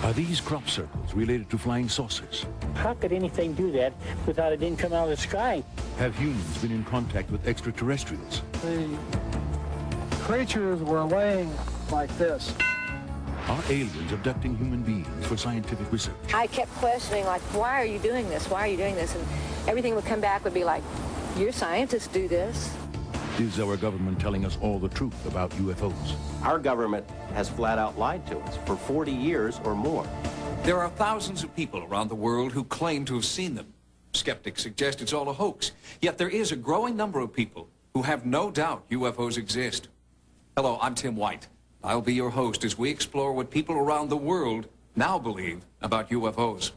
Are these crop circles related to flying saucers? How could anything do that without it didn't come out of the sky? Have humans been in contact with extraterrestrials? The creatures were laying like this. Are aliens abducting human beings for scientific research? I kept questioning, like, why are you doing this? Why are you doing this? And everything would come back would be like, your scientists do this. Is our government telling us all the truth about UFOs? Our government has flat out lied to us for 40 years or more. There are thousands of people around the world who claim to have seen them. Skeptics suggest it's all a hoax. Yet there is a growing number of people who have no doubt UFOs exist. Hello, I'm Tim White. I'll be your host as we explore what people around the world now believe about UFOs.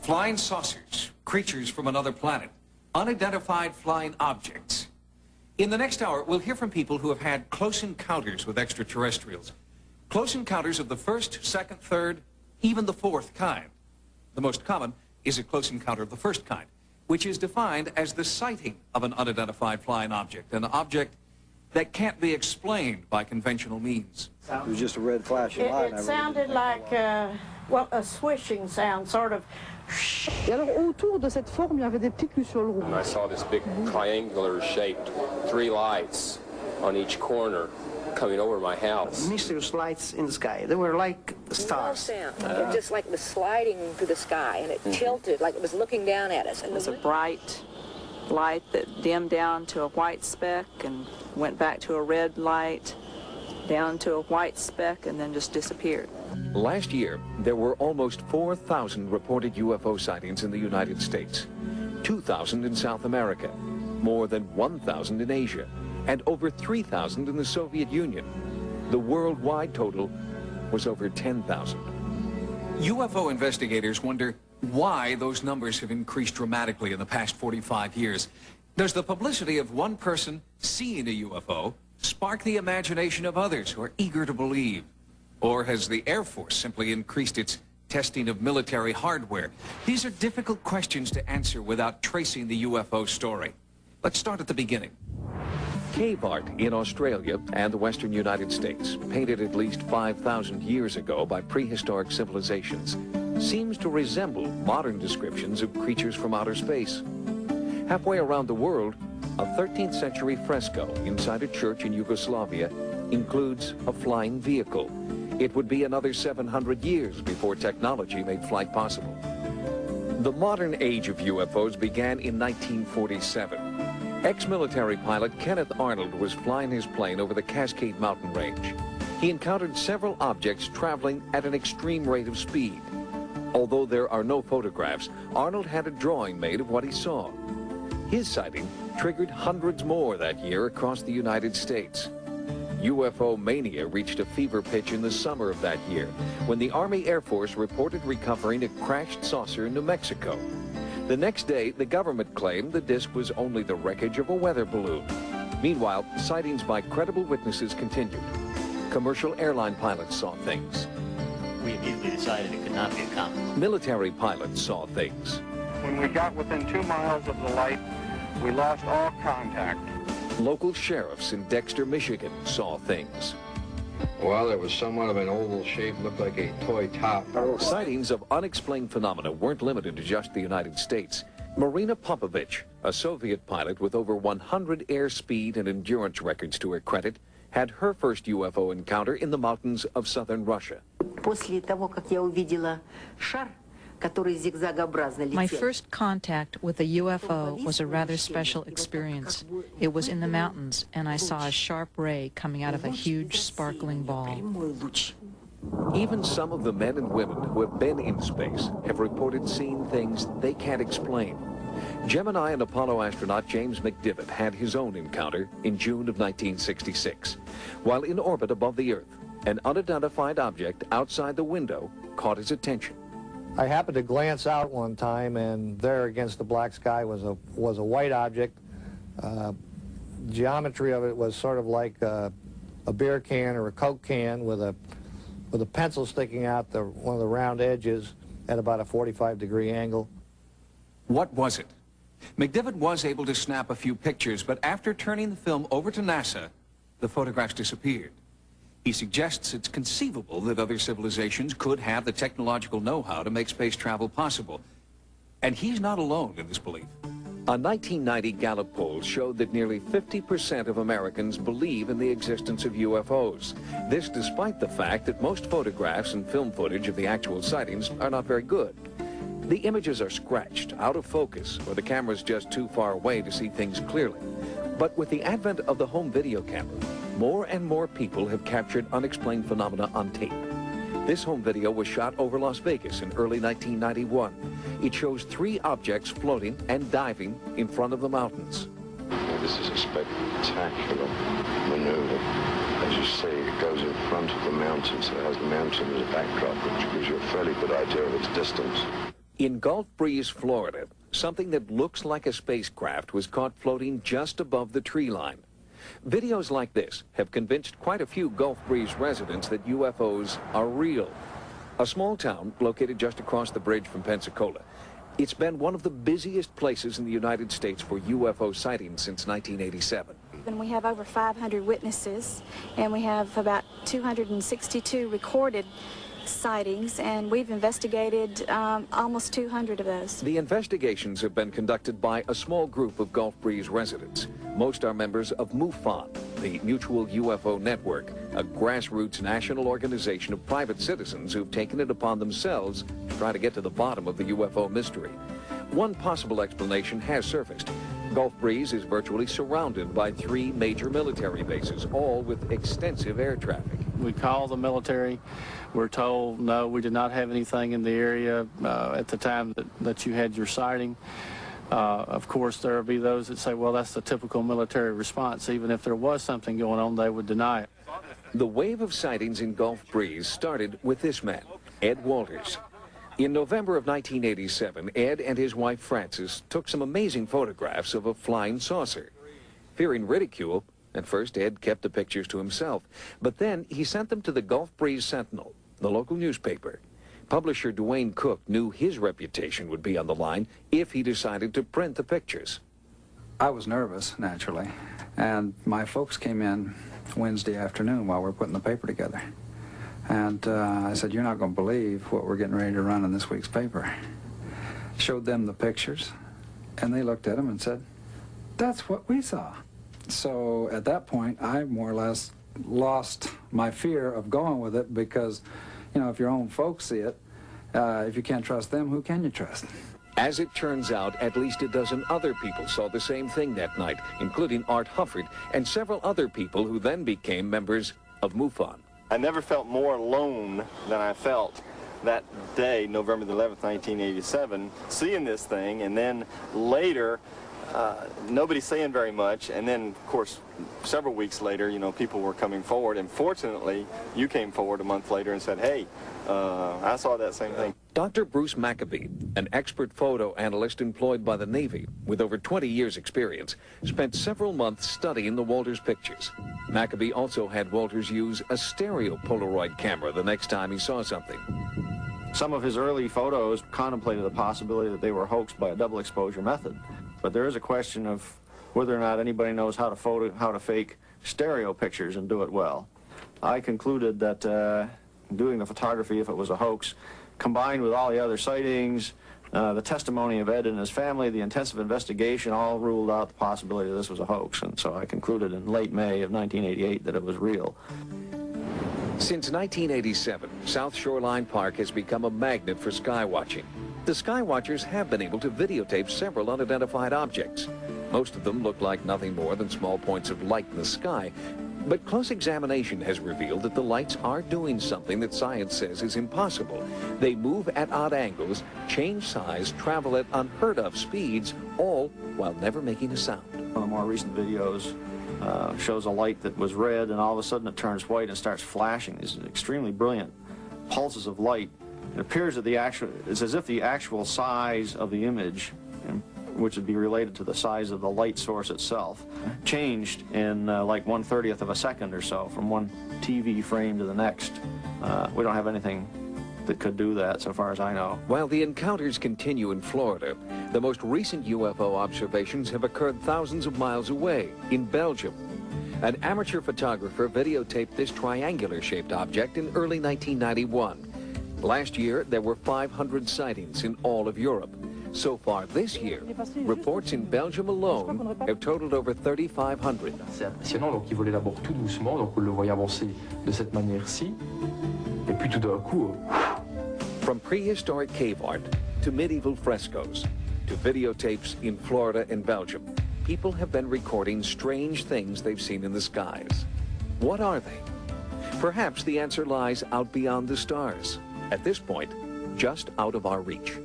Flying saucers, creatures from another planet, unidentified flying objects. In the next hour, we'll hear from people who have had close encounters with extraterrestrials. Close encounters of the first, second, third, even the fourth kind. The most common is a close encounter of the first kind, which is defined as the sighting of an unidentified flying object, an object that can't be explained by conventional means. It was just a red flashing light. It sounded like, well, a swishing sound, sort of. Et alors autour de cette forme, il y avait des petites lucioles rouges. And I saw this big triangular shaped 3 lights on each corner coming over my house. Mysterious lights in the sky. They were like stars. Sound. It just like was sliding through the sky, and it tilted like it was looking down at us. It was a bright light that dimmed down to a white speck and went back to a red light, down to a white speck, and then just disappeared. Last year, there were almost 4,000 reported UFO sightings in the United States, 2,000 in South America, more than 1,000 in Asia, and over 3,000 in the Soviet Union. The worldwide total was over 10,000. UFO investigators wonder why those numbers have increased dramatically in the past 45 years. Does the publicity of one person seeing a UFO spark the imagination of others who are eager to believe? Or has the Air Force simply increased its testing of military hardware? These are difficult questions to answer without tracing the UFO story. Let's start at the beginning. Cave art in Australia and the western United States, painted at least 5,000 years ago by prehistoric civilizations, seems to resemble modern descriptions of creatures from outer space. Halfway around the world, a 13th century fresco inside a church in Yugoslavia includes a flying vehicle. It would be another 700 years before technology made flight possible. The modern age of UFOs began in 1947. Ex-military pilot Kenneth Arnold was flying his plane over the Cascade Mountain Range. He encountered several objects traveling at an extreme rate of speed. Although there are no photographs, Arnold had a drawing made of what he saw. His sighting triggered hundreds more that year across the United States. UFO mania reached a fever pitch in the summer of that year when the Army Air Force reported recovering a crashed saucer in New Mexico. The next day, the government claimed the disc was only the wreckage of a weather balloon. Meanwhile, sightings by credible witnesses continued. Commercial airline pilots saw things. We immediately decided it could not be a comet. Military pilots saw things. When we got within 2 miles of the light, we lost all contact. Local sheriffs in Dexter, Michigan saw things. Well, it was somewhat of an oval shape, looked like a toy top. Sightings of unexplained phenomena weren't limited to just the United States. Marina Popovich, a Soviet pilot with over 100 airspeed and endurance records to her credit, had her first UFO encounter in the mountains of southern Russia. После того, как я увидела шар, My first contact with a UFO was a rather special experience. It was in the mountains, and I saw a sharp ray coming out of a huge sparkling ball. Even some of the men and women who have been in space have reported seeing things they can't explain. Gemini and Apollo astronaut James McDivitt had his own encounter in June of 1966. While in orbit above the Earth, an unidentified object outside the window caught his attention. I happened to glance out one time, and there against the black sky was a white object. Geometry of it was sort of like a beer can or a Coke can with a pencil sticking out one of the round edges at about a 45-degree angle. What was it? McDivitt was able to snap a few pictures, but after turning the film over to NASA, the photographs disappeared. He suggests it's conceivable that other civilizations could have the technological know-how to make space travel possible. And he's not alone in this belief. A 1990 Gallup poll showed that nearly 50% of Americans believe in the existence of UFOs. This despite the fact that most photographs and film footage of the actual sightings are not very good. The images are scratched, out of focus, or the camera's just too far away to see things clearly. But with the advent of the home video camera, more and more people have captured unexplained phenomena on tape. This home video was shot over Las Vegas in early 1991. It shows 3 objects floating and diving in front of the mountains. Well, this is a spectacular maneuver. As you see, it goes in front of the mountains. It has the mountain as a backdrop, which gives you a fairly good idea of its distance. In Gulf Breeze, Florida, something that looks like a spacecraft was caught floating just above the tree line. Videos like this have convinced quite a few Gulf Breeze residents that UFOs are real. A small town located just across the bridge from Pensacola. It's been one of the busiest places in the United States for UFO sightings since 1987. And we have over 500 witnesses, and we have about 262 recorded sightings, and we've investigated almost 200 of those. The investigations have been conducted by a small group of Gulf Breeze residents. Most are members of MUFON, the Mutual UFO Network, a grassroots national organization of private citizens who've taken it upon themselves to try to get to the bottom of the UFO mystery. One possible explanation has surfaced. Gulf Breeze is virtually surrounded by 3 major military bases, all with extensive air traffic. We call the military. We're told, no, we did not have anything in the area at the time that you had your sighting. Of course, there will be those that say, well, that's the typical military response. Even if there was something going on, they would deny it. The wave of sightings in Gulf Breeze started with this man, Ed Walters. In November of 1987, Ed and his wife Frances took some amazing photographs of a flying saucer. Fearing ridicule, at first Ed kept the pictures to himself, but then he sent them to the Gulf Breeze Sentinel, the local newspaper. Publisher Dwayne Cook knew his reputation would be on the line if he decided to print the pictures. I was nervous, naturally, and my folks came in Wednesday afternoon while we were putting the paper together. And I said, you're not going to believe what we're getting ready to run in this week's paper. Showed them the pictures, and they looked at them and said, that's what we saw. So at that point, I more or less lost my fear of going with it because, you know, if your own folks see it, if you can't trust them, who can you trust? As it turns out, at least a dozen other people saw the same thing that night, including Art Hufford and several other people who then became members of MUFON. I never felt more alone than I felt that day, November the 11th, 1987, seeing this thing, and then later, nobody saying very much, and then, of course, several weeks later, you know, people were coming forward, and fortunately, you came forward a month later and said, hey, I saw that same thing. Dr. Bruce Maccabee, an expert photo analyst employed by the Navy with over 20 years' experience, spent several months studying the Walters pictures. Maccabee also had Walters use a stereo Polaroid camera the next time he saw something. Some of his early photos contemplated the possibility that they were hoaxed by a double exposure method. But there is a question of whether or not anybody knows how to fake stereo pictures and do it well. I concluded that doing the photography, if it was a hoax, combined with all the other sightings, the testimony of Ed and his family, the intensive investigation, all ruled out the possibility that this was a hoax. And so I concluded in late May of 1988 that it was real. Since 1987, South Shoreline Park has become a magnet for skywatching. The skywatchers have been able to videotape several unidentified objects. Most of them look like nothing more than small points of light in the sky. But close examination has revealed that the lights are doing something that science says is impossible. They move at odd angles, change size, travel at unheard of speeds, all while never making a sound. One of the more recent videos shows a light that was red, and all of a sudden it turns white and starts flashing. These extremely brilliant pulses of light. It appears that it's as if the actual size of the image, which would be related to the size of the light source itself, changed in like 1/30th of a second or so, from one TV frame to the next. We don't have anything that could do that, so far as I know. While the encounters continue in Florida, the most recent UFO observations have occurred thousands of miles away, in Belgium. An amateur photographer videotaped this triangular-shaped object in early 1991. Last year, there were 500 sightings in all of Europe. So far this year, reports in Belgium alone have totaled over 3,500. C'est impressionnant, donc il volait d'abord tout doucement, donc on le voyait avancer de cette manière-ci, et puis tout d'un coup... From prehistoric cave art to medieval frescoes to videotapes in Florida and Belgium, people have been recording strange things they've seen in the skies. What are they? Perhaps the answer lies out beyond the stars. At this point, just out of our reach.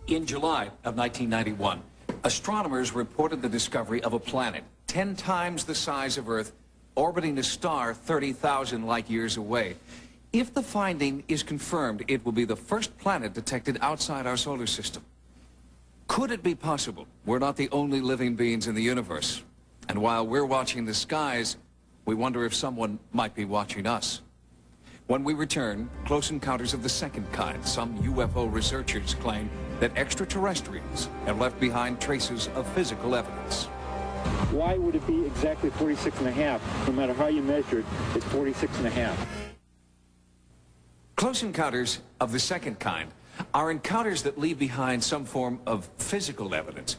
In July of 1991, astronomers reported the discovery of a planet 10 times the size of Earth, orbiting a star 30,000 light years away. If the finding is confirmed, it will be the first planet detected outside our solar system. Could it be possible we're not the only living beings in the universe? And while we're watching the skies, we wonder if someone might be watching us. When we return, close encounters of the second kind. Some UFO researchers claim that extraterrestrials have left behind traces of physical evidence. Why would it be exactly 46.5? No matter how you measure it, it's 46.5. Close encounters of the second kind are encounters that leave behind some form of physical evidence.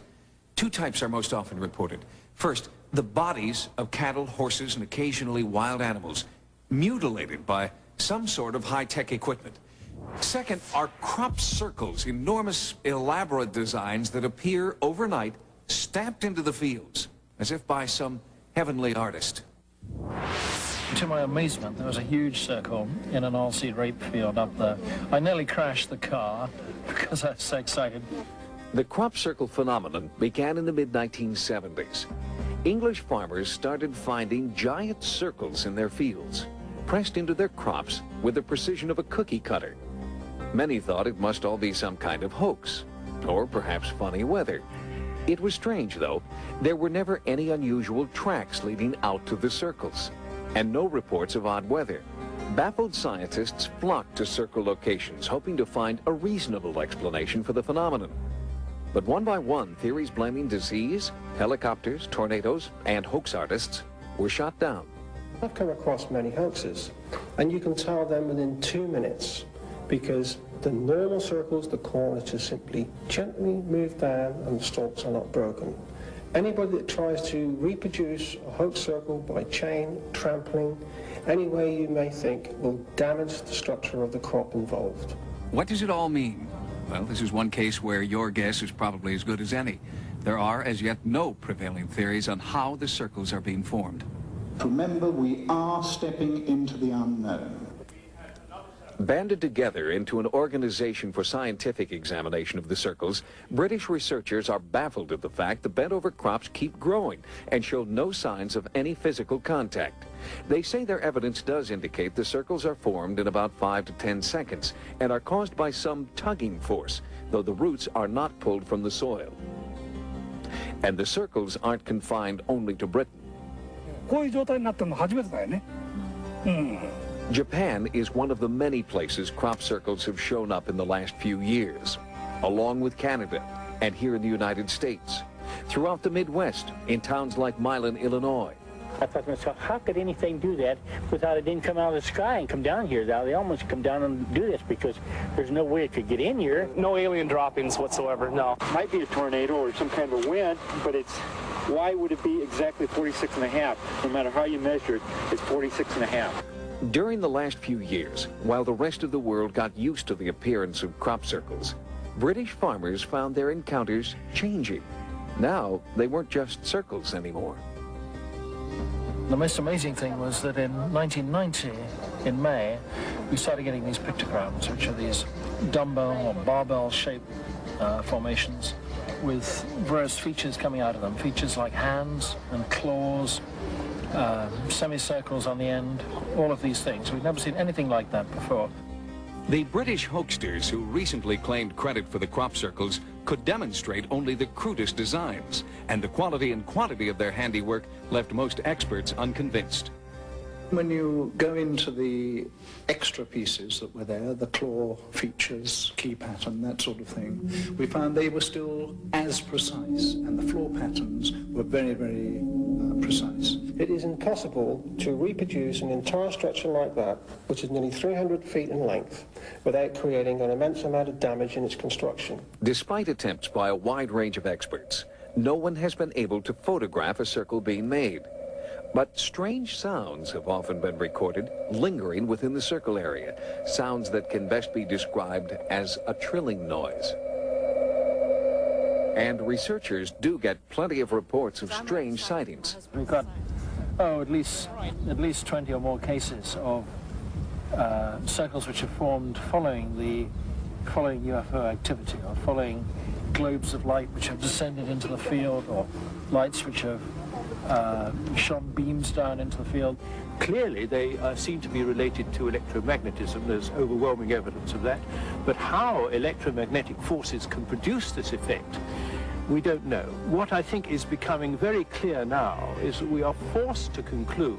Two types are most often reported. First, the bodies of cattle, horses, and occasionally wild animals, mutilated by some sort of high-tech equipment. Second are crop circles, enormous, elaborate designs that appear overnight, stamped into the fields, as if by some heavenly artist. To my amazement, there was a huge circle in an oilseed rape field up there. I nearly crashed the car because I was so excited. The crop circle phenomenon began in the mid-1970s. English farmers started finding giant circles in their fields, pressed into their crops with the precision of a cookie cutter. Many thought it must all be some kind of hoax, or perhaps funny weather. It was strange, though. There were never any unusual tracks leading out to the circles, and no reports of odd weather. Baffled scientists flocked to circle locations, hoping to find a reasonable explanation for the phenomenon. But one by one, theories blaming disease, helicopters, tornadoes, and hoax artists were shot down. I've come across many hoaxes, and you can tell them within 2 minutes, because the normal circles, the corners just simply gently move down and the stalks are not broken. Anybody that tries to reproduce a hoax circle by chain, trampling, any way you may think, will damage the structure of the crop involved. What does it all mean? Well, this is one case where your guess is probably as good as any. There are, as yet, no prevailing theories on how the circles are being formed. Remember, we are stepping into the unknown. Banded together into an organization for scientific examination of the circles, British researchers are baffled at the fact the bent-over crops keep growing and show no signs of any physical contact. They say their evidence does indicate the circles are formed in about 5 to 10 seconds and are caused by some tugging force, though the roots are not pulled from the soil. And the circles aren't confined only to Britain. Japan is one of the many places crop circles have shown up in the last few years, along with Canada and here in the United States, throughout the Midwest, in towns like Milan, Illinois. I thought to myself, how could anything do that without it didn't come out of the sky and come down here? Now they almost come down and do this because there's no way it could get in here. No alien droppings whatsoever, no. Might be a tornado or some kind of wind, but it's, why would it be exactly 46.5? No matter how you measure it, it's 46.5. During the last few years, while the rest of the world got used to the appearance of crop circles, British farmers found their encounters changing. Now, they weren't just circles anymore. The most amazing thing was that in 1990, in May, we started getting these pictograms, which are these dumbbell or barbell-shaped formations. with various features coming out of them, features like hands and claws, semicircles on the end, all of these things. We've never seen anything like that before. The British hoaxers who recently claimed credit for the crop circles could demonstrate only the crudest designs, and the quality and quantity of their handiwork left most experts unconvinced. When you go into the extra pieces that were there, the claw features, key pattern, that sort of thing, we found they were still as precise, and the floor patterns were very, very precise. It is impossible to reproduce an entire structure like that, which is nearly 300 feet in length, without creating an immense amount of damage in its construction. Despite attempts by a wide range of experts, no one has been able to photograph a circle being made. But strange sounds have often been recorded lingering within the circle area, sounds that can best be described as a trilling noise. And researchers do get plenty of reports of strange sightings. We've got, at least 20 or more cases of circles which have formed following UFO activity, or following globes of light which have descended into the field, or lights which have shone beams down into the field. Clearly, they seem to be related to electromagnetism. There's overwhelming evidence of that. But how electromagnetic forces can produce this effect, we don't know. What I think is becoming very clear now is that we are forced to conclude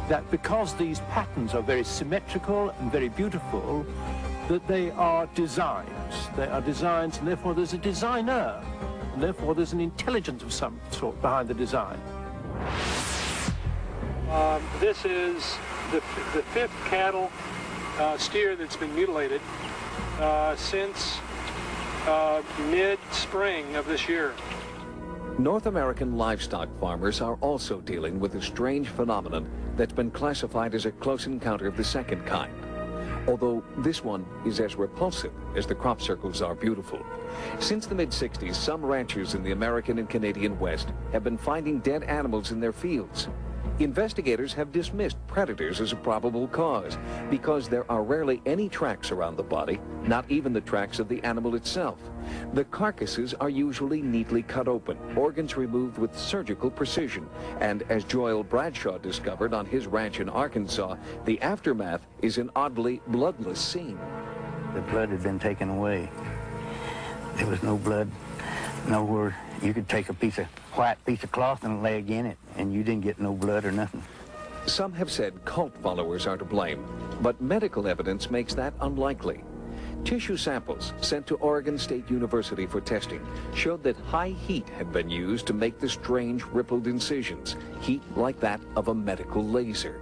that because these patterns are very symmetrical and very beautiful, that they are designs. They are designs, and therefore there's a designer, and therefore there's an intelligence of some sort behind the design. This is the fifth cattle steer that's been mutilated since mid-spring of this year. North American livestock farmers are also dealing with a strange phenomenon that's been classified as a close encounter of the second kind. Although this one is as repulsive as the crop circles are beautiful. Since the mid-60s, some ranchers in the American and Canadian West have been finding dead animals in their fields. Investigators have dismissed predators as a probable cause because there are rarely any tracks around the body, not even the tracks of the animal itself. The carcasses are usually neatly cut open, organs removed with surgical precision, and as Joel Bradshaw discovered on his ranch in Arkansas, the aftermath is an oddly bloodless scene. The blood had been taken away. There was no blood nowhere. You could take a white piece of cloth and a leg in it, and you didn't get no blood or nothing. Some have said cult followers are to blame, but medical evidence makes that unlikely. Tissue samples sent to Oregon State University for testing showed that high heat had been used to make the strange rippled incisions, heat like that of a medical laser.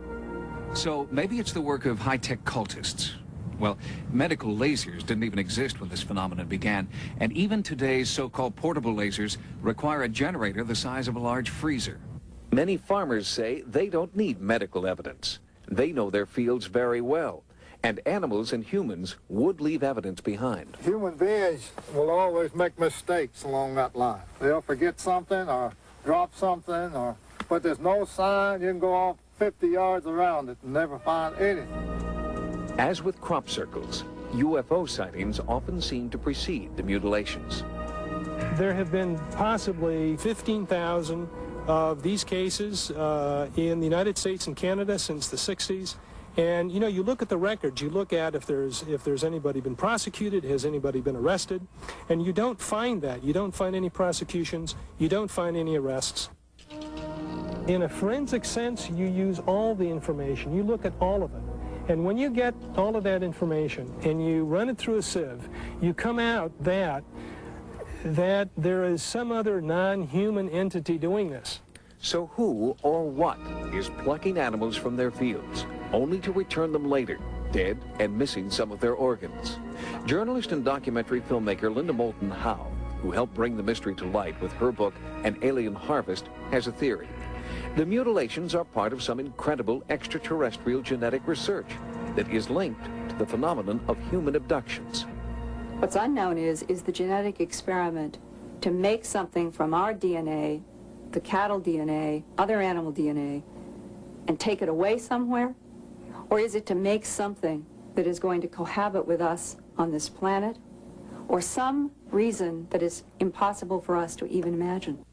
So maybe it's the work of high-tech cultists. Well, medical lasers didn't even exist when this phenomenon began, and even today's so-called portable lasers require a generator the size of a large freezer. Many farmers say they don't need medical evidence. They know their fields very well, and animals and humans would leave evidence behind. Human beings will always make mistakes along that line. They'll forget something or drop something, but there's no sign. You can go off 50 yards around it and never find anything. As with crop circles, UFO sightings often seem to precede the mutilations. There have been possibly 15,000 of these cases in the United States and Canada since the 60s. And you know, you look at the records, you look at if there's anybody been prosecuted, has anybody been arrested, and you don't find that. You don't find any prosecutions, you don't find any arrests. In a forensic sense, you use all the information, you look at all of it. And when you get all of that information and you run it through a sieve, you come out that there is some other non-human entity doing this. So who or what is plucking animals from their fields, only to return them later, dead and missing some of their organs? Journalist and documentary filmmaker Linda Moulton Howe, who helped bring the mystery to light with her book, An Alien Harvest, has a theory. The mutilations are part of some incredible extraterrestrial genetic research that is linked to the phenomenon of human abductions. What's unknown is the genetic experiment to make something from our DNA, the cattle DNA, other animal DNA, and take it away somewhere? Or is it to make something that is going to cohabit with us on this planet? Or some reason that is impossible for us to even imagine.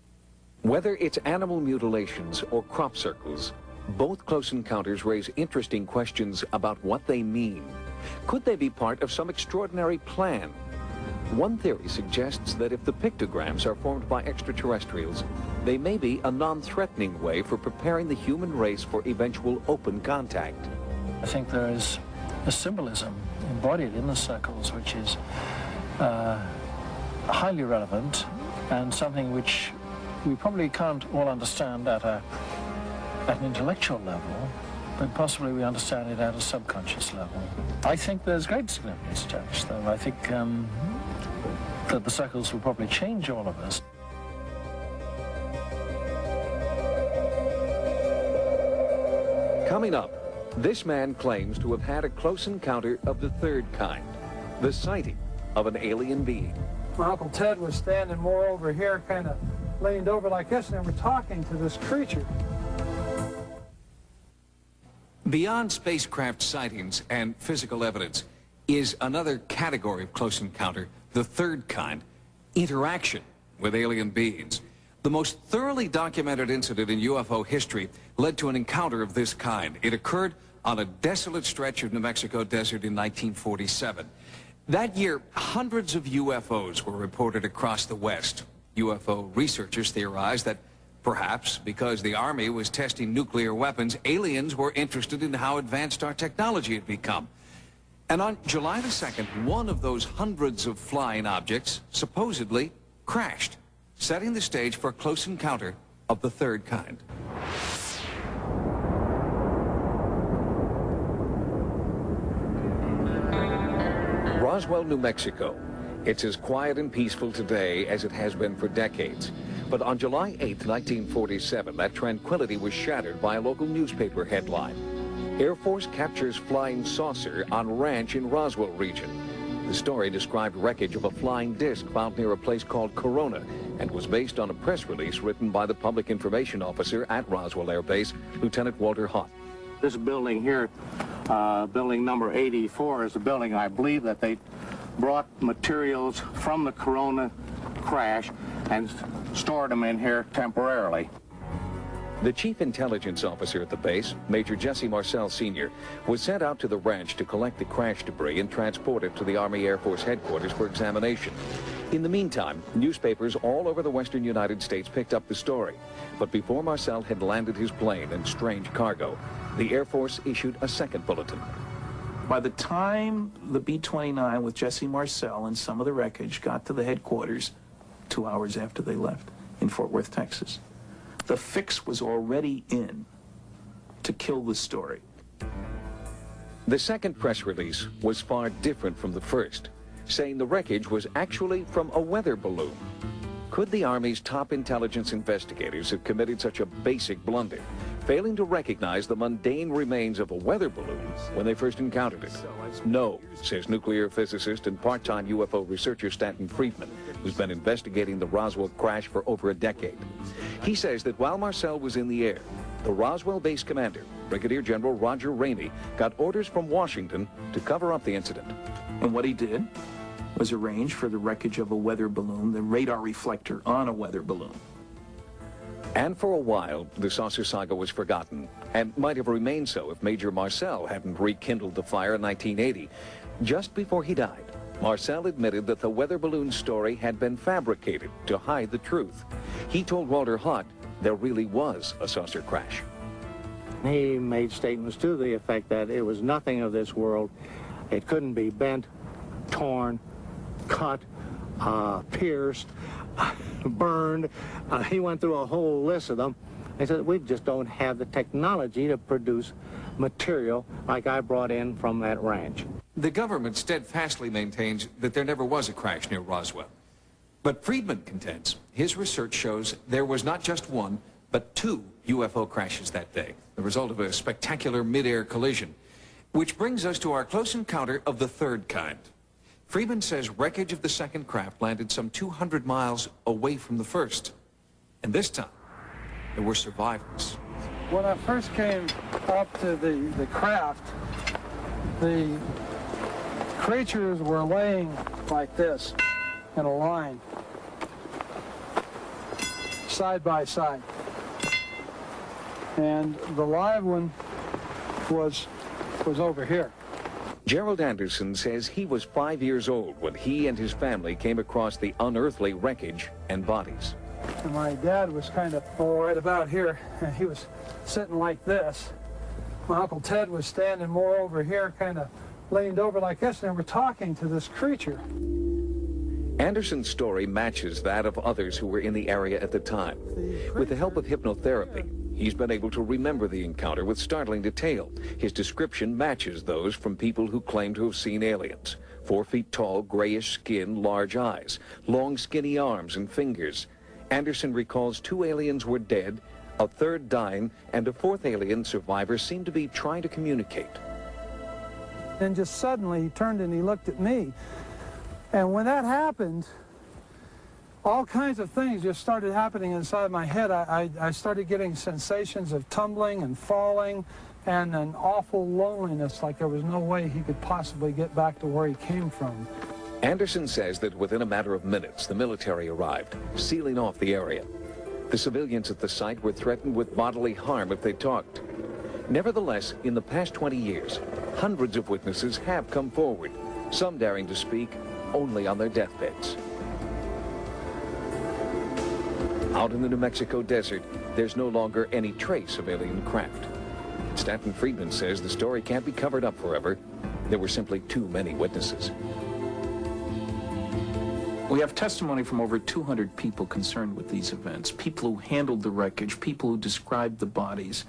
Whether it's animal mutilations or crop circles, both close encounters raise interesting questions about what they mean. Could they be part of some extraordinary plan? One theory suggests that if the pictograms are formed by extraterrestrials, they may be a non-threatening way for preparing the human race for eventual open contact. I think there is a symbolism embodied in the circles which is highly relevant and something which we probably can't all understand at an intellectual level, but possibly we understand it at a subconscious level. I think there's great significance attached, though. I think that the circles will probably change all of us. Coming up, this man claims to have had a close encounter of the third kind, the sighting of an alien being. My Uncle Ted was standing more over here, kind of leaned over like this, and they were talking to this creature. Beyond spacecraft sightings and physical evidence is another category of close encounter, the third kind, interaction with alien beings. The most thoroughly documented incident in UFO history led to an encounter of this kind. It occurred on a desolate stretch of New Mexico desert in 1947. That year, hundreds of UFOs were reported across the West. UFO researchers theorized that perhaps because the Army was testing nuclear weapons, aliens were interested in how advanced our technology had become. And on July the 2nd, one of those hundreds of flying objects supposedly crashed, setting the stage for a close encounter of the third kind. Roswell, New Mexico. It's as quiet and peaceful today as it has been for decades. But on July 8, 1947, that tranquility was shattered by a local newspaper headline. Air Force captures flying saucer on ranch in Roswell region. The story described wreckage of a flying disc found near a place called Corona and was based on a press release written by the public information officer at Roswell Air Base, Lieutenant Walter Hott. This building here, building number 84, is a building I believe that they brought materials from the Corona crash and stored them in here temporarily. The chief intelligence officer at the base, Major Jesse Marcel Sr., was sent out to the ranch to collect the crash debris and transport it to the Army Air Force headquarters for examination. In the meantime, newspapers all over the western United States picked up the story. But before Marcel had landed his plane and strange cargo, the Air Force issued a second bulletin. By the time the B-29 with Jesse Marcel and some of the wreckage got to the headquarters 2 hours after they left in Fort Worth, Texas, the fix was already in to kill the story. The second press release was far different from the first, saying the wreckage was actually from a weather balloon. Could the Army's top intelligence investigators have committed such a basic blunder, failing to recognize the mundane remains of a weather balloon when they first encountered it? No, says nuclear physicist and part-time UFO researcher Stanton Friedman, who's been investigating the Roswell crash for over a decade. He says that while Marcel was in the air, the Roswell base commander, Brigadier General Roger Ramey, got orders from Washington to cover up the incident. And what he did was arrange for the wreckage of a weather balloon, the radar reflector on a weather balloon. And for a while, the saucer saga was forgotten, and might have remained so if Major Marcel hadn't rekindled the fire in 1980. Just before he died, Marcel admitted that the weather balloon story had been fabricated to hide the truth. He told Walter Hott there really was a saucer crash. He made statements to the effect that it was nothing of this world. It couldn't be bent, torn, cut, pierced, burned. He went through a whole list of them. He said, we just don't have the technology to produce material like I brought in from that ranch. The government steadfastly maintains that there never was a crash near Roswell. But Friedman contends his research shows there was not just one, but two UFO crashes that day, the result of a spectacular mid-air collision. Which brings us to our close encounter of the third kind. Friedman says wreckage of the second craft landed some 200 miles away from the first. And this time, there were survivors. When I first came up to the craft, the creatures were laying like this. in a line, side by side. And the live one was over here. Gerald Anderson says he was 5 years old when he and his family came across the unearthly wreckage and bodies. And my dad was kind of right about here, and he was sitting like this. My Uncle Ted was standing more over here, kind of leaned over like this, and we're talking to this creature. Anderson's story matches that of others who were in the area at the time. With the help of hypnotherapy, he's been able to remember the encounter with startling detail. His description matches those from people who claim to have seen aliens. 4 feet tall, grayish skin, large eyes, long skinny arms and fingers. Anderson recalls 2 aliens were dead, a 3rd dying, and a 4th alien survivor seemed to be trying to communicate. Then just suddenly he turned and he looked at me. And when that happened, all kinds of things just started happening inside my head. I started getting sensations of tumbling and falling and an awful loneliness, like there was no way he could possibly get back to where he came from. Anderson says that within a matter of minutes, the military arrived, sealing off the area. The civilians at the site were threatened with bodily harm if they talked. Nevertheless, in the past 20 years, hundreds of witnesses have come forward, some daring to speak only on their deathbeds. Out in the New Mexico desert, there's no longer any trace of alien craft. Stanton Friedman says the story can't be covered up forever. There were simply too many witnesses. We have testimony from over 200 people concerned with these events, people who handled the wreckage, people who described the bodies,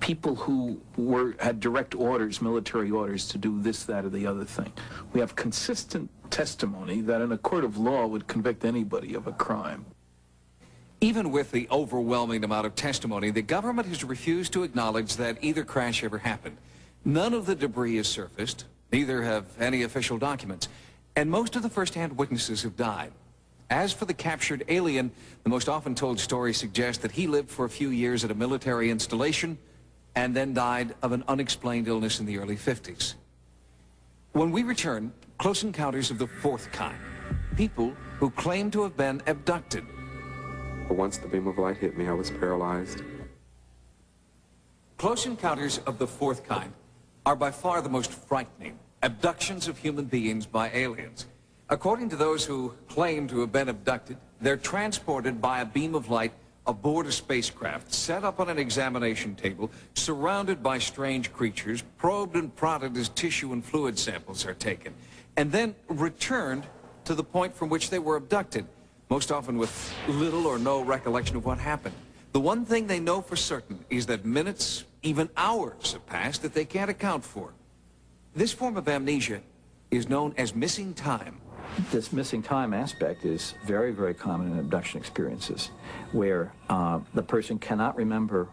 people who had direct orders, military orders, to do this, that, or the other thing. We have consistent testimony that in a court of law would convict anybody of a crime. Even with the overwhelming amount of testimony, the government has refused to acknowledge that either crash ever happened. None of the debris has surfaced, neither have any official documents, and most of the first-hand witnesses have died. As for the captured alien, the most often told story suggests that he lived for a few years at a military installation and then died of an unexplained illness in the early 50s. When we return, close encounters of the 4th kind, people who claim to have been abducted. Once the beam of light hit me, I was paralyzed. Close encounters of the 4th kind are by far the most frightening. Abductions of human beings by aliens. According to those who claim to have been abducted, they're transported by a beam of light aboard a spacecraft, set up on an examination table, surrounded by strange creatures, probed and prodded as tissue and fluid samples are taken, and then returned to the point from which they were abducted, most often with little or no recollection of what happened. The one thing they know for certain is that minutes, even hours, have passed that they can't account for. This form of amnesia is known as missing time. This missing time aspect is very, very common in abduction experiences, where the person cannot remember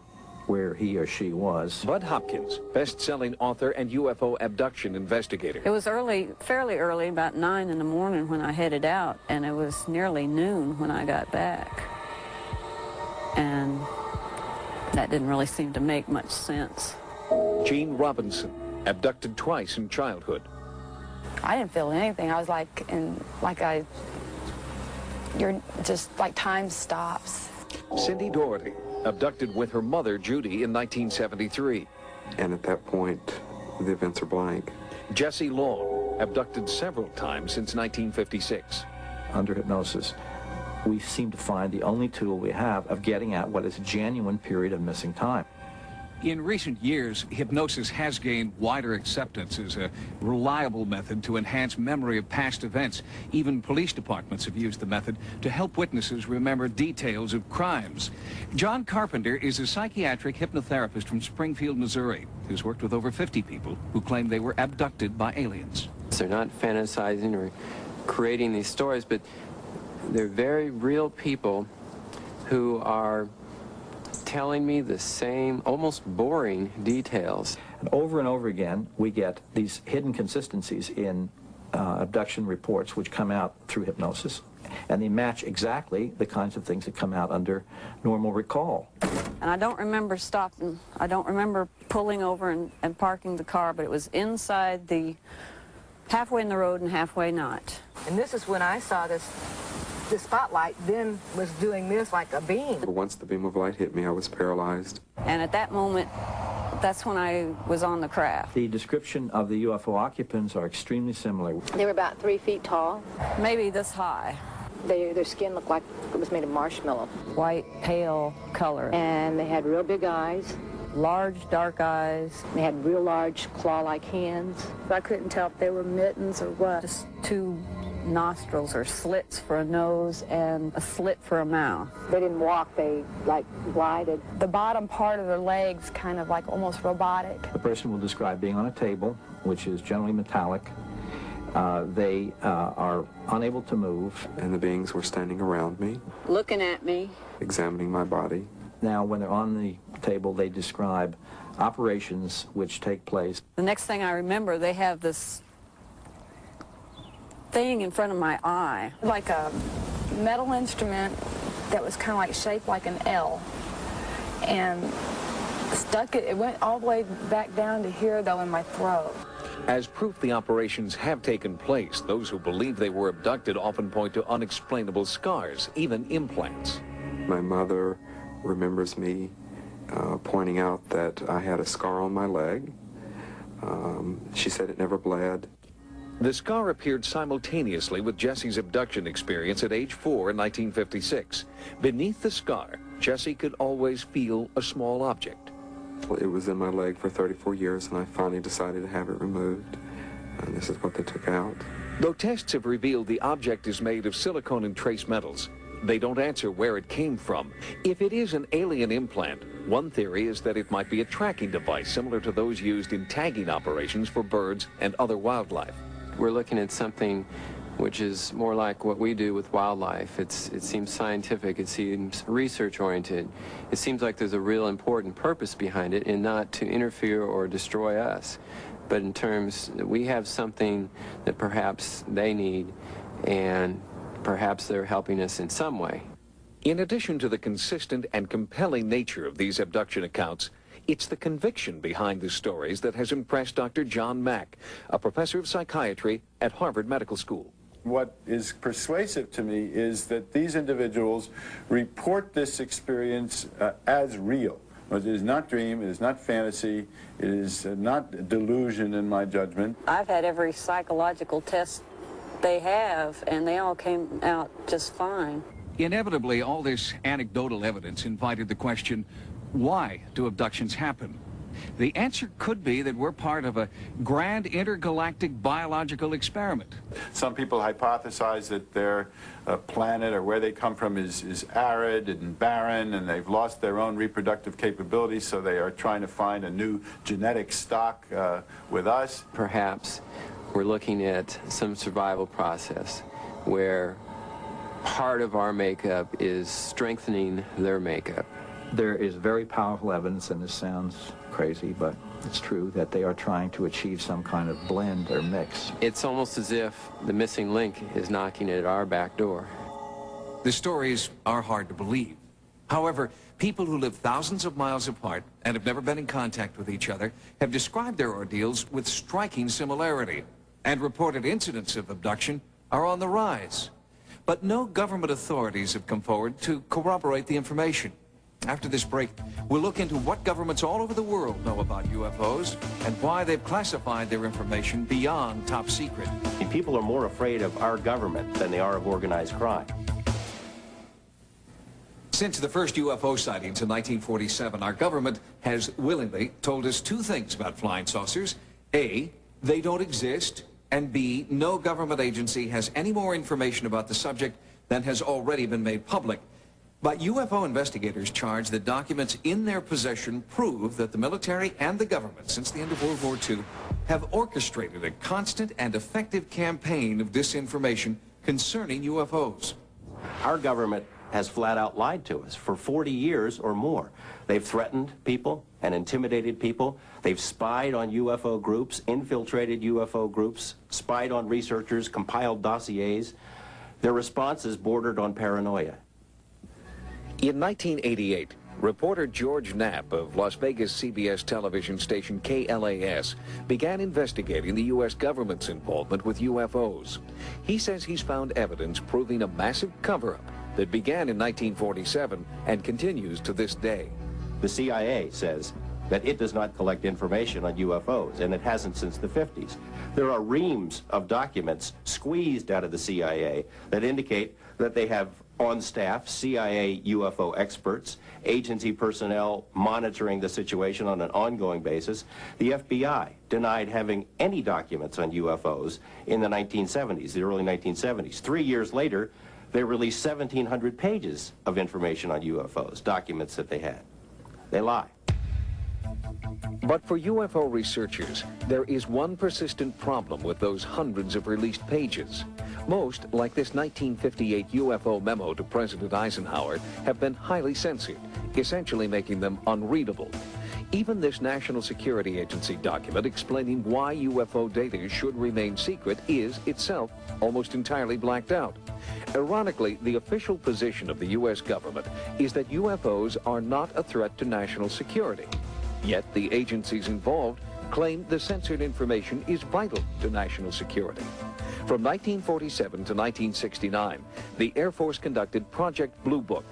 where he or she was. Bud Hopkins, best-selling author and UFO abduction investigator. It was early, fairly early, about 9 in the morning when I headed out, and it was nearly noon when I got back. And that didn't really seem to make much sense. Gene Robinson, abducted twice in childhood. I didn't feel anything. I was like, you're just like time stops. Cindy Doherty, abducted with her mother, Judy, in 1973. And at that point, the events are blank. Jesse Long, abducted several times since 1956. Under hypnosis, we seem to find the only tool we have of getting at what is a genuine period of missing time. In recent years, hypnosis has gained wider acceptance as a reliable method to enhance memory of past events. Even police departments have used the method to help witnesses remember details of crimes. John Carpenter is a psychiatric hypnotherapist from Springfield, Missouri, who's worked with over 50 people who claim they were abducted by aliens. They're not fantasizing or creating these stories, but they're very real people who are telling me the same, almost boring details. And over again, we get these hidden consistencies in abduction reports which come out through hypnosis, and they match exactly the kinds of things that come out under normal recall. And I don't remember stopping. I don't remember pulling over and parking the car, but it was inside the halfway in the road and halfway not. And this is when I saw this. The spotlight then was doing this like a beam. Once the beam of light hit me, I was paralyzed. And at that moment, that's when I was on the craft. The description of the UFO occupants are extremely similar. They were about 3 feet tall. Maybe this high. Their skin looked like it was made of marshmallow. White, pale color. And they had real big eyes. Large, dark eyes. They had real large claw-like hands. I couldn't tell if they were mittens or what. Just two nostrils or slits for a nose and a slit for a mouth. They didn't walk, they like glided. The bottom part of their legs kind of like almost robotic. The person will describe being on a table, which is generally metallic. They are unable to move. And the beings were standing around me. Looking at me. Examining my body. Now, when they're on the table, they describe operations which take place. The next thing I remember, they have this thing in front of my eye. Like a metal instrument that was kind of like shaped like an L. And stuck it went all the way back down to here, though, in my throat. As proof the operations have taken place, those who believe they were abducted often point to unexplainable scars, even implants. My mother remembers me pointing out that I had a scar on my leg. She said it never bled. The scar appeared simultaneously with Jesse's abduction experience at age 4 in 1956. Beneath the scar, Jesse could always feel a small object. It was in my leg for 34 years, and I finally decided to have it removed. And this is what they took out. Though tests have revealed the object is made of silicone and trace metals, they don't answer where it came from. If it is an alien implant, one theory is that it might be a tracking device similar to those used in tagging operations for birds and other wildlife. We're looking at something which is more like what we do with wildlife. It seems scientific, it seems research-oriented. It seems like there's a real important purpose behind it, and not to interfere or destroy us, but in terms that we have something that perhaps they need, and perhaps they're helping us in some way. In addition to the consistent and compelling nature of these abduction accounts, it's the conviction behind the stories that has impressed Dr. John Mack, a professor of psychiatry at Harvard Medical School. What is persuasive to me is that these individuals report this experience as real. It is not dream, it is not fantasy, it is not delusion in my judgment. I've had every psychological test they have, and they all came out just fine. Inevitably, all this anecdotal evidence invited the question, why do abductions happen? The answer could be that we're part of a grand intergalactic biological experiment. Some people hypothesize that their planet or where they come from is arid and barren, and they've lost their own reproductive capabilities, so they are trying to find a new genetic stock with us. Perhaps we're looking at some survival process where part of our makeup is strengthening their makeup. There is very powerful evidence, and this sounds crazy, but it's true, that they are trying to achieve some kind of blend or mix. It's almost as if the missing link is knocking at our back door. The stories are hard to believe. However, people who live thousands of miles apart and have never been in contact with each other have described their ordeals with striking similarity, and reported incidents of abduction are on the rise. But no government authorities have come forward to corroborate the information. After this break, we'll look into what governments all over the world know about UFOs and why they've classified their information beyond top secret. People are more afraid of our government than they are of organized crime. Since the first UFO sightings in 1947, our government has willingly told us two things about flying saucers. A, they don't exist, and B, no government agency has any more information about the subject than has already been made public. But UFO investigators charge that documents in their possession prove that the military and the government, since the end of World War II, have orchestrated a constant and effective campaign of disinformation concerning UFOs. Our government has flat out lied to us for 40 years or more. They've threatened people and intimidated people. They've spied on UFO groups, infiltrated UFO groups, spied on researchers, compiled dossiers. Their responses bordered on paranoia. In 1988, reporter George Knapp of Las Vegas CBS television station KLAS began investigating the U.S. government's involvement with UFOs. He says he's found evidence proving a massive cover-up that began in 1947 and continues to this day. The CIA says that it does not collect information on UFOs, and it hasn't since the 50s. There are reams of documents squeezed out of the CIA that indicate that they have on staff CIA UFO experts, agency personnel monitoring the situation on an ongoing basis. The FBI denied having any documents on UFOs in the 1970s, the early 1970s. 3 years later, they released 1,700 pages of information on UFOs, documents that they had. They lie. But for UFO researchers, there is one persistent problem with those hundreds of released pages. Most, like this 1958 UFO memo to President Eisenhower, have been highly censored, essentially making them unreadable. Even this National Security Agency document explaining why UFO data should remain secret is itself almost entirely blacked out. Ironically, the official position of the U.S. government is that UFOs are not a threat to national security. Yet the agencies involved claim the censored information is vital to national security. From 1947 to 1969, the Air Force conducted Project Blue Book.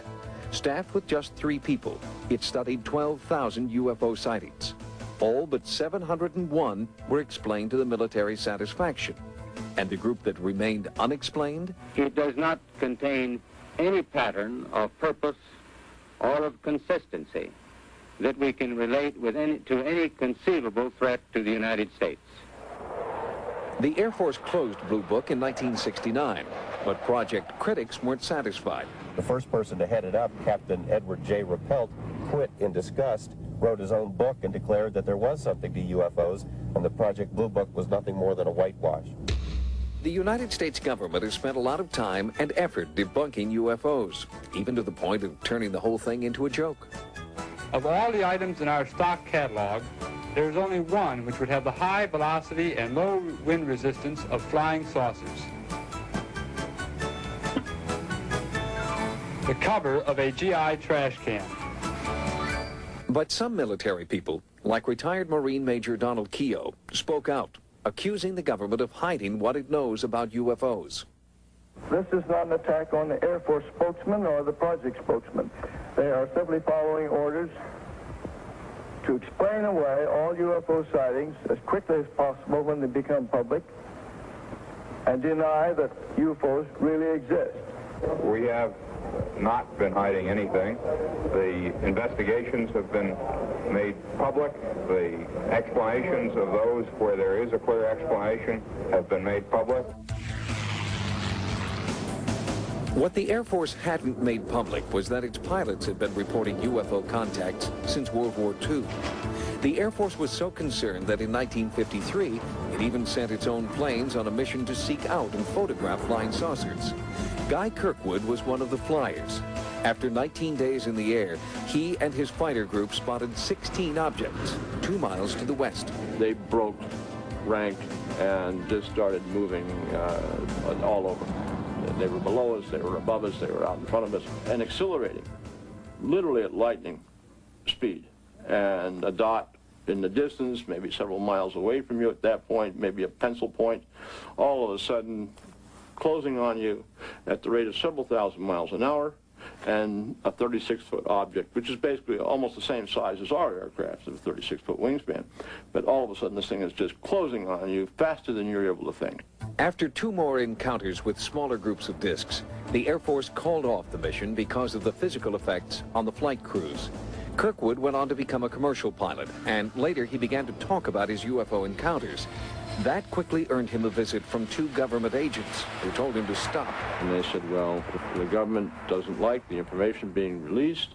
Staffed with just 3 people, it studied 12,000 UFO sightings. All but 701 were explained to the military's satisfaction. And the group that remained unexplained? It does not contain any pattern of purpose or of consistency that we can relate with to any conceivable threat to the United States. The Air Force closed Blue Book in 1969, but project critics weren't satisfied. The first person to head it up, Captain Edward J. Rappelt, quit in disgust, wrote his own book, and declared that there was something to UFOs, and the Project Blue Book was nothing more than a whitewash. The United States government has spent a lot of time and effort debunking UFOs, even to the point of turning the whole thing into a joke. Of all the items in our stock catalog, there is only one which would have the high velocity and low wind resistance of flying saucers. The cover of a GI trash can. But some military people, like retired Marine Major Donald Keogh, spoke out, accusing the government of hiding what it knows about UFOs. This is not an attack on the Air Force spokesman or the project spokesman. They are simply following orders to explain away all UFO sightings as quickly as possible when they become public and deny that UFOs really exist. We have not been hiding anything. The investigations have been made public. The explanations of those where there is a clear explanation have been made public. What the Air Force hadn't made public was that its pilots had been reporting UFO contacts since World War II. The Air Force was so concerned that in 1953, it even sent its own planes on a mission to seek out and photograph flying saucers. Guy Kirkwood was one of the flyers. After 19 days in the air, he and his fighter group spotted 16 objects 2 miles to the west. They broke rank and just started moving all over. They were below us, they were above us, they were out in front of us, and accelerating, literally at lightning speed. And a dot in the distance, maybe several miles away from you at that point, maybe a pencil point, all of a sudden closing on you at the rate of several thousand miles an hour, and a 36-foot object, which is basically almost the same size as our aircraft, of a 36-foot wingspan. But all of a sudden, this thing is just closing on you faster than you're able to think. After 2 more encounters with smaller groups of discs, the Air Force called off the mission because of the physical effects on the flight crews. Kirkwood went on to become a commercial pilot, and later he began to talk about his UFO encounters. That quickly earned him a visit from 2 government agents who told him to stop. And they said, well, if the government doesn't like the information being released,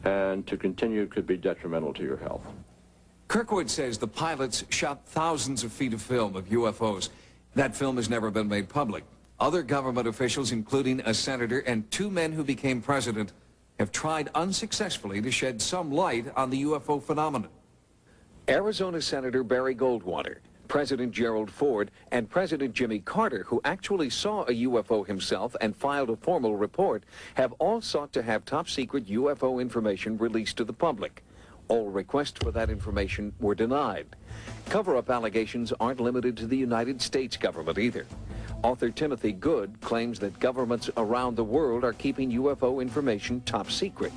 and to continue could be detrimental to your health. Kirkwood says the pilots shot thousands of feet of film of UFOs. That film has never been made public. Other government officials, including a senator and 2 men who became president, have tried unsuccessfully to shed some light on the UFO phenomenon. Arizona Senator Barry Goldwater President Gerald Ford and President Jimmy Carter, who actually saw a UFO himself and filed a formal report, have all sought to have top-secret UFO information released to the public. All requests for that information were denied. Cover-up allegations aren't limited to the United States government either. Author Timothy Good claims that governments around the world are keeping UFO information top secret.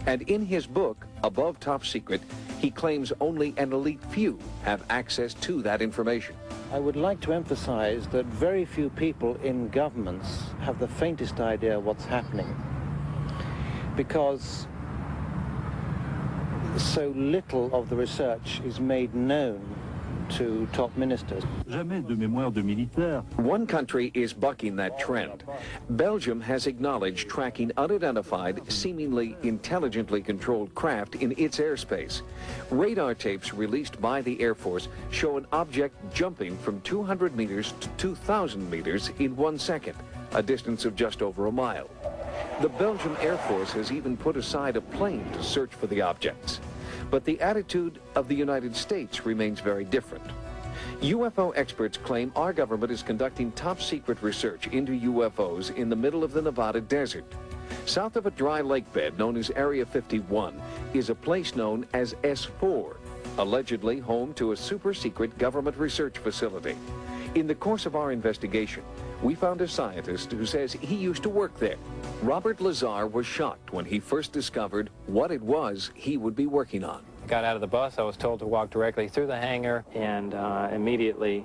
And in his book, Above Top Secret, he claims only an elite few have access to that information. I would like to emphasize that very few people in governments have the faintest idea what's happening, because so little of the research is made known to top ministers. One country is bucking that trend. Belgium has acknowledged tracking unidentified, seemingly intelligently controlled craft in its airspace. Radar tapes released by the Air Force show an object jumping from 200 meters to 2,000 meters in 1 second, a distance of just over a mile. The Belgian Air Force has even put aside a plane to search for the objects. But the attitude of the United States remains very different. UFO experts claim our government is conducting top-secret research into UFOs in the middle of the Nevada desert. South of a dry lake bed known as Area 51 is a place known as S4, allegedly home to a super-secret government research facility. In the course of our investigation, we found a scientist who says he used to work there. Robert Lazar was shocked when he first discovered what it was he would be working on. I got out of the bus. I was told to walk directly through the hangar, and immediately,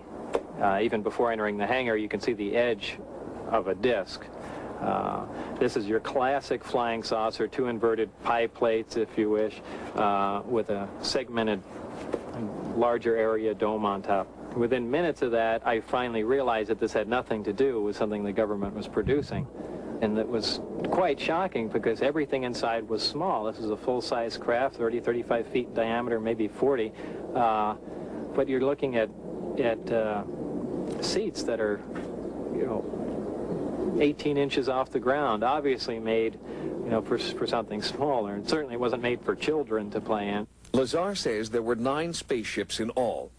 even before entering the hangar, you can see the edge of a disc. This is your classic flying saucer, 2 inverted pie plates, if you wish, with a segmented, larger area dome on top. Within minutes of that, I finally realized that this had nothing to do with something the government was producing. And that was quite shocking because everything inside was small. This is a full-size craft, 30, 35 feet in diameter, maybe 40. But you're looking at seats that are, 18 inches off the ground, obviously made, for something smaller. And certainly wasn't made for children to play in. Lazar says there were 9 spaceships in all,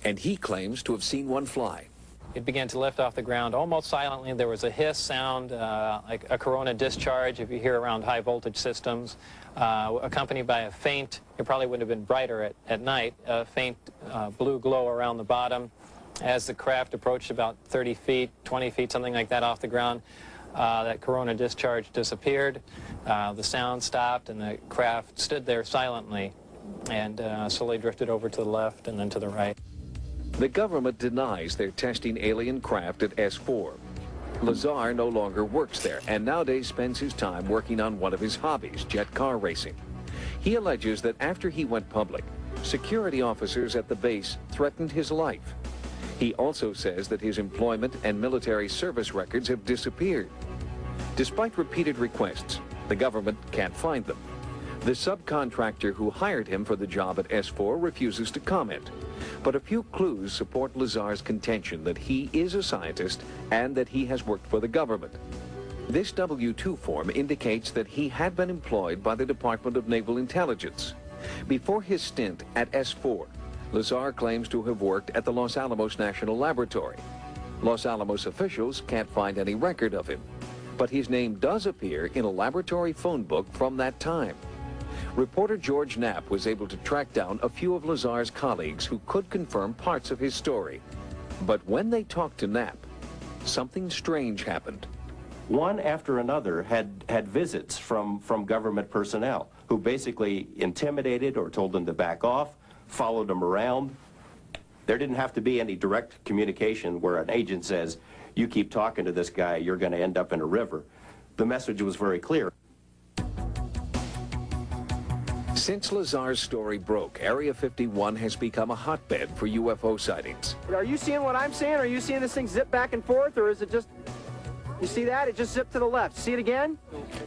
and he claims to have seen one fly. It began to lift off the ground almost silently. There was a hiss sound, like a corona discharge, if you hear around high voltage systems, accompanied by a faint, it probably would have been brighter at night, a faint blue glow around the bottom. As the craft approached about 30 feet, 20 feet, something like that off the ground, that corona discharge disappeared. The sound stopped, and the craft stood there silently and slowly drifted over to the left and then to the right. The government denies they're testing alien craft at S4. Lazar no longer works there and nowadays spends his time working on one of his hobbies, jet car racing. He alleges that after he went public, security officers at the base threatened his life. He also says that his employment and military service records have disappeared. Despite repeated requests, the government can't find them. The subcontractor who hired him for the job at S4 refuses to comment. But a few clues support Lazar's contention that he is a scientist and that he has worked for the government. This W-2 form indicates that he had been employed by the Department of Naval Intelligence. Before his stint at S4, Lazar claims to have worked at the Los Alamos National Laboratory. Los Alamos officials can't find any record of him, but his name does appear in a laboratory phone book from that time. Reporter George Knapp was able to track down a few of Lazar's colleagues who could confirm parts of his story. But when they talked to Knapp, something strange happened. One after another had visits from government personnel who basically intimidated or told them to back off, followed them around. There didn't have to be any direct communication where an agent says, you keep talking to this guy, you're going to end up in a river. The message was very clear. Since Lazar's story broke, Area 51 has become a hotbed for UFO sightings. Are you seeing what I'm seeing? Are you seeing this thing zip back and forth, or is it just, you see that? It just zipped to the left. See it again?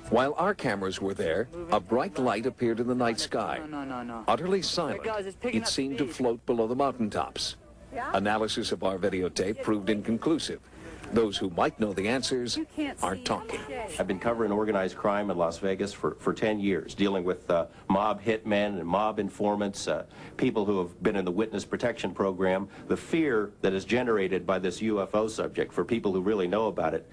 While our cameras were there, a bright light appeared in the night sky. No. Utterly silent, it seemed to float below the mountaintops. Analysis of our videotape proved inconclusive. Those who might know the answers aren't talking. I've been covering organized crime in Las Vegas for 10 years, dealing with mob hitmen and mob informants, people who have been in the witness protection program. The fear that is generated by this UFO subject for people who really know about it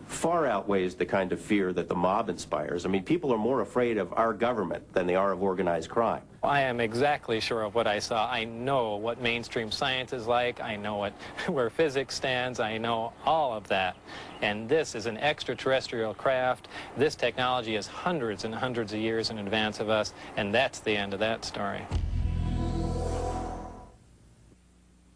far outweighs the kind of fear that the mob inspires. I mean, people are more afraid of our government than they are of organized crime. I am exactly sure of what I saw. I know what mainstream science is like. I know where physics stands. I know all of that. And this is an extraterrestrial craft. This technology is hundreds and hundreds of years in advance of us, and that's the end of that story.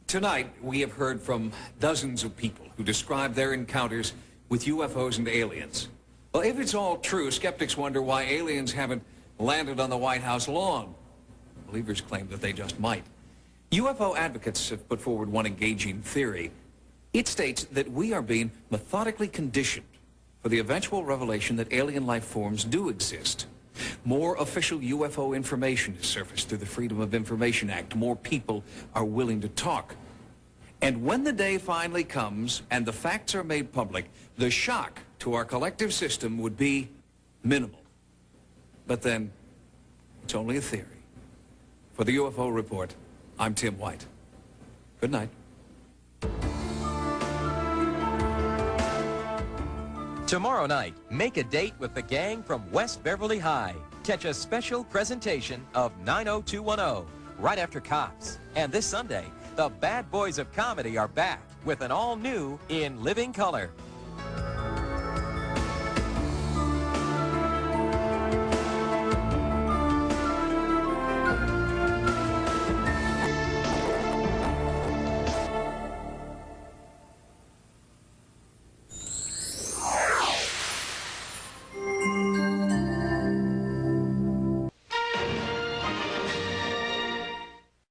Tonight, we have heard from dozens of people who describe their encounters with UFOs and aliens. Well, if it's all true, skeptics wonder why aliens haven't landed on the White House lawn. Believers claim that they just might. UFO advocates have put forward one engaging theory. It states that we are being methodically conditioned for the eventual revelation that alien life forms do exist. More official UFO information has surfaced through the Freedom of Information Act. More people are willing to talk. And when the day finally comes and the facts are made public, the shock to our collective system would be minimal. But then, it's only a theory. For the UFO Report, I'm Tim White. Good night. Tomorrow night, make a date with the gang from West Beverly High. Catch a special presentation of 90210 right after Cops. And this Sunday, the Bad Boys of Comedy are back with an all-new In Living Color.